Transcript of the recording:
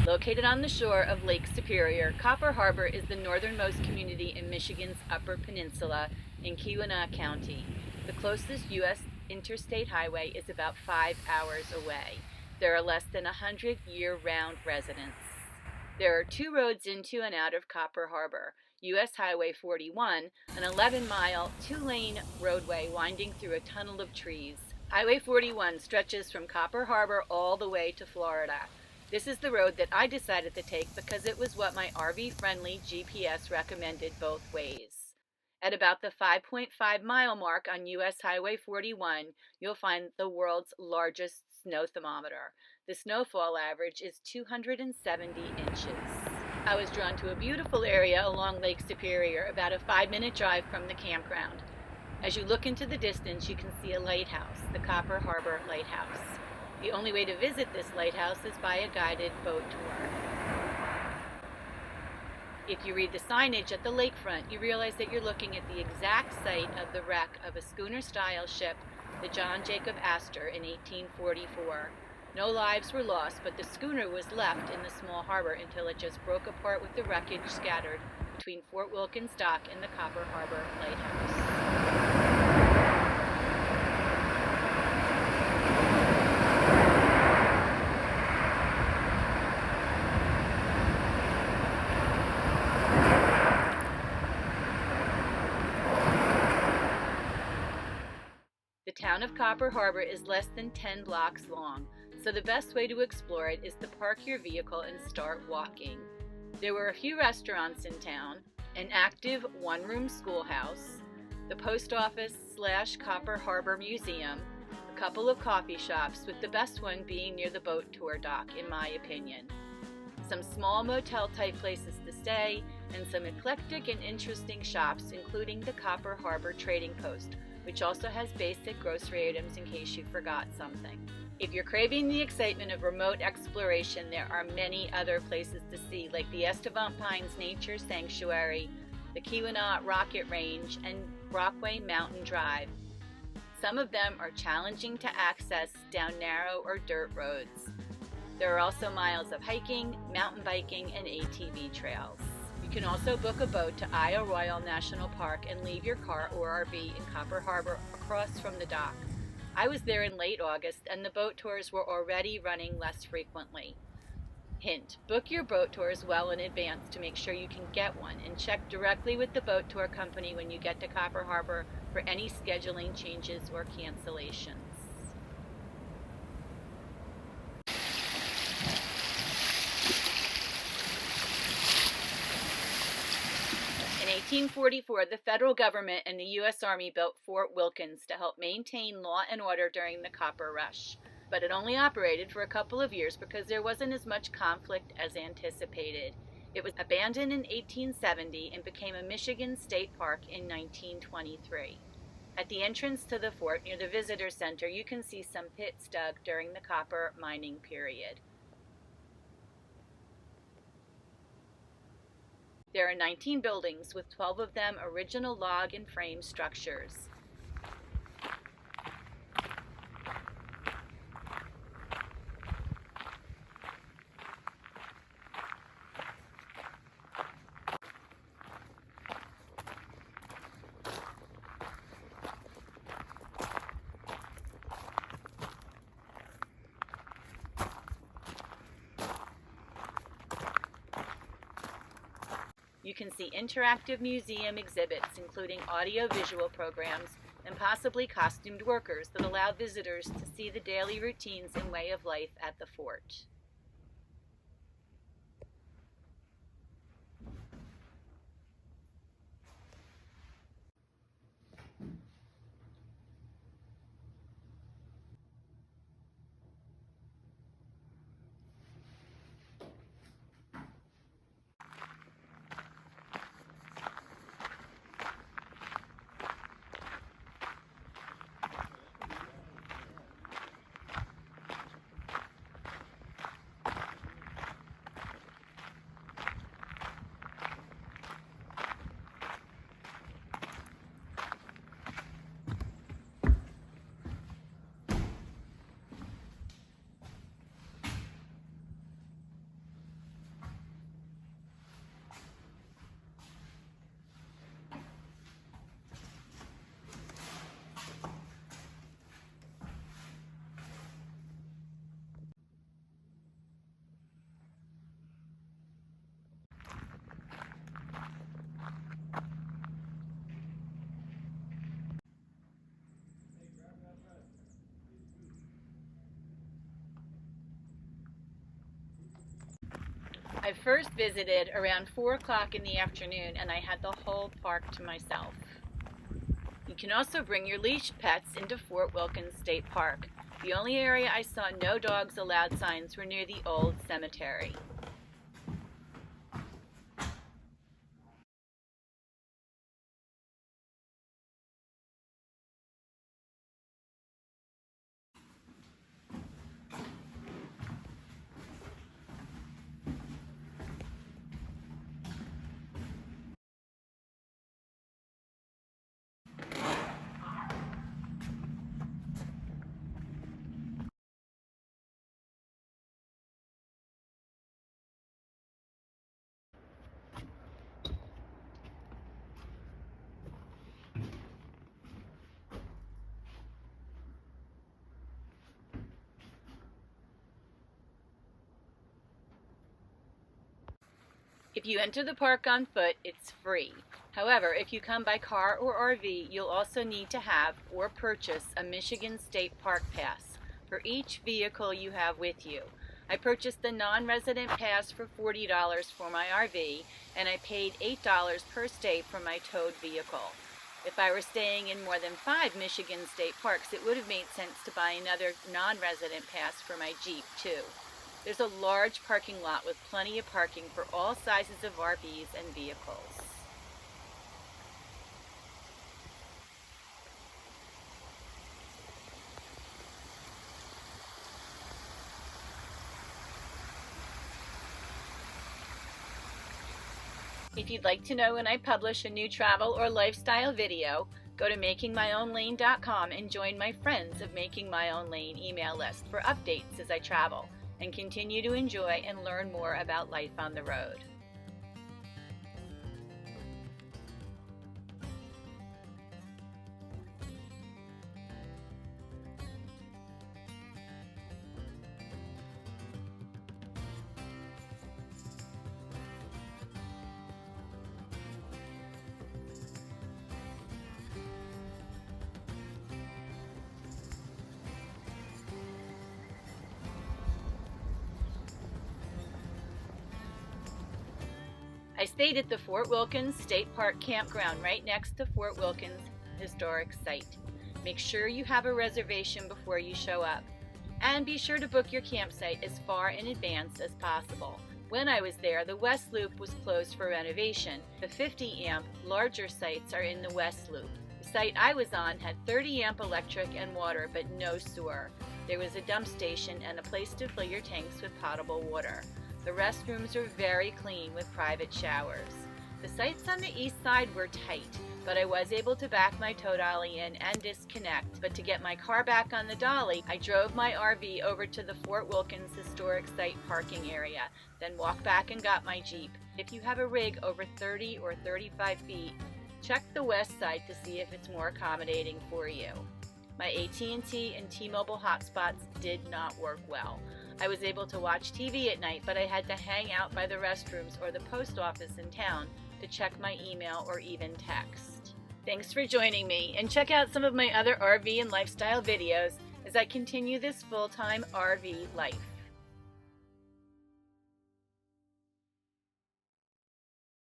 Located on the shore of Lake Superior, Copper Harbor is the northernmost community in Michigan's Upper Peninsula in Keweenaw County. The closest US Interstate Highway is about 5 hours away. There are less than 100 year-round residents. There are 2 roads into and out of Copper Harbor. US Highway 41, an 11-mile, 2-lane roadway winding through a tunnel of trees. Highway 41 stretches from Copper Harbor all the way to Florida. This is the road that I decided to take because it was what my RV-friendly GPS recommended both ways. At about the 5.5-mile mark on US Highway 41, you'll find the world's largest snow thermometer. The snowfall average is 270 inches. I was drawn to a beautiful area along Lake Superior, about a 5-minute drive from the campground. As you look into the distance, you can see a lighthouse, the Copper Harbor Lighthouse. The only way to visit this lighthouse is by a guided boat tour. If you read the signage at the lakefront, you realize that you're looking at the exact site of the wreck of a schooner-style ship, the John Jacob Astor, in 1844. No lives were lost, but the schooner was left in the small harbor until it just broke apart with the wreckage scattered between Fort Wilkins dock and the Copper Harbor Lighthouse. The town of Copper Harbor is less than 10 blocks long, so the best way to explore it is to park your vehicle and start walking. There were a few restaurants in town, an active one-room schoolhouse, the post office / Copper Harbor Museum, a couple of coffee shops, with the best one being near the boat tour dock, in my opinion. Some small motel-type places to stay, and some eclectic and interesting shops, including the Copper Harbor Trading Post, which also has basic grocery items in case you forgot something. If you're craving the excitement of remote exploration, there are many other places to see, like the Estevan Pines Nature Sanctuary, the Keweenaw Rocket Range, and Brockway Mountain Drive. Some of them are challenging to access down narrow or dirt roads. There are also miles of hiking, mountain biking, and ATV trails. You can also book a boat to Isle Royale National Park and leave your car or RV in Copper Harbor across from the dock. I was there in late August, and the boat tours were already running less frequently. Hint: book your boat tours well in advance to make sure you can get one, and check directly with the boat tour company when you get to Copper Harbor for any scheduling changes or cancellations. In 1844, the federal government and the U.S. Army built Fort Wilkins to help maintain law and order during the copper rush. But it only operated for a couple of years because there wasn't as much conflict as anticipated. It was abandoned in 1870 and became a Michigan state park in 1923. At the entrance to the fort near the visitor center, you can see some pits dug during the copper mining period. There are 19 buildings, with 12 of them original log and frame structures. You can see interactive museum exhibits, including audio-visual programs and possibly costumed workers that allow visitors to see the daily routines and way of life at the fort. I first visited around 4 o'clock in the afternoon and I had the whole park to myself. You can also bring your leash pets into Fort Wilkins State Park. The only area I saw no dogs allowed signs were near the old cemetery. If you enter the park on foot, it's free. However, if you come by car or RV, you'll also need to have or purchase a Michigan State Park Pass for each vehicle you have with you. I purchased the non-resident pass for $40 for my RV, and I paid $8 per stay for my towed vehicle. If I were staying in more than 5 Michigan State Parks, it would have made sense to buy another non-resident pass for my Jeep, too. There's a large parking lot with plenty of parking for all sizes of RVs and vehicles. If you'd like to know when I publish a new travel or lifestyle video, go to makingmyownlane.com and join my Friends of Making My Own Lane email list for updates as I travel, and continue to enjoy and learn more about life on the road. I stayed at the Fort Wilkins State Park campground right next to Fort Wilkins Historic Site. Make sure you have a reservation before you show up. And be sure to book your campsite as far in advance as possible. When I was there, the West Loop was closed for renovation. The 50 amp larger sites are in the West Loop. The site I was on had 30 amp electric and water, but no sewer. There was a dump station and a place to fill your tanks with potable water. The restrooms are very clean with private showers. The sites on the east side were tight, but I was able to back my tow dolly in and disconnect. But to get my car back on the dolly, I drove my RV over to the Fort Wilkins Historic Site parking area, then walked back and got my Jeep. If you have a rig over 30 or 35 feet, check the west side to see if it's more accommodating for you. My AT&T and T-Mobile hotspots did not work well. I was able to watch TV at night, but I had to hang out by the restrooms or the post office in town to check my email or even text. Thanks for joining me, and check out some of my other RV and lifestyle videos as I continue this full-time RV life.